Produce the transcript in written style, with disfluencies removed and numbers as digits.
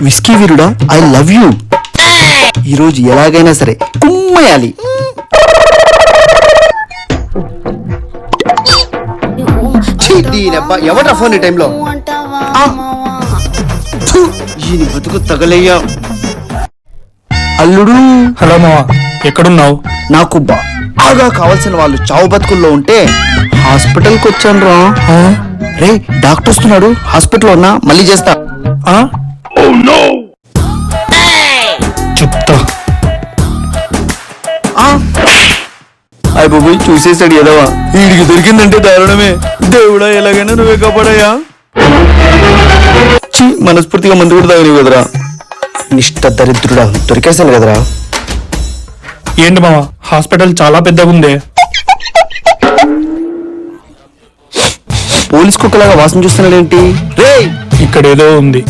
Whisky వీరుడా, I love you. ఈరోజు ఎలాగైనా సరే కుమ్మయాలి. ఎవరా ఫోన్ ఈ టైంలో? ఈయన బతుకు తగలయ్యా. అల్లుడు. హలో మావా, ఎక్కడున్నావు? నాకు బాగా కావాల్సిన వాళ్ళు చావు బతుకుల్లో ఉంటే హాస్పిటల్కి వచ్చాను రా. రే డాక్టర్ వస్తున్నాడు, హాస్పిటల్లో ఉన్నా, మళ్ళీ చేస్తా. చెప్తా. అయిపోయి చూసేసాడు ఎదవా. వీడికి దొరికిందంటే దారుణమే. దేవుడా ఎలాగైనా నువ్వే కాపాడయ్యా. మనస్ఫూర్తిగా మందు కూడా తాగలేవు కదరా. నిష్ట దరిద్రుడా, దొరికేసాను కదరా. ఏంటి మావా, హాస్పిటల్ చాలా పెద్దగా ఉందే. పోలీస్ కుక్కలాగా వాసన చూస్తున్నాడేంటి? రే ఇక్కడేదో ఉంది.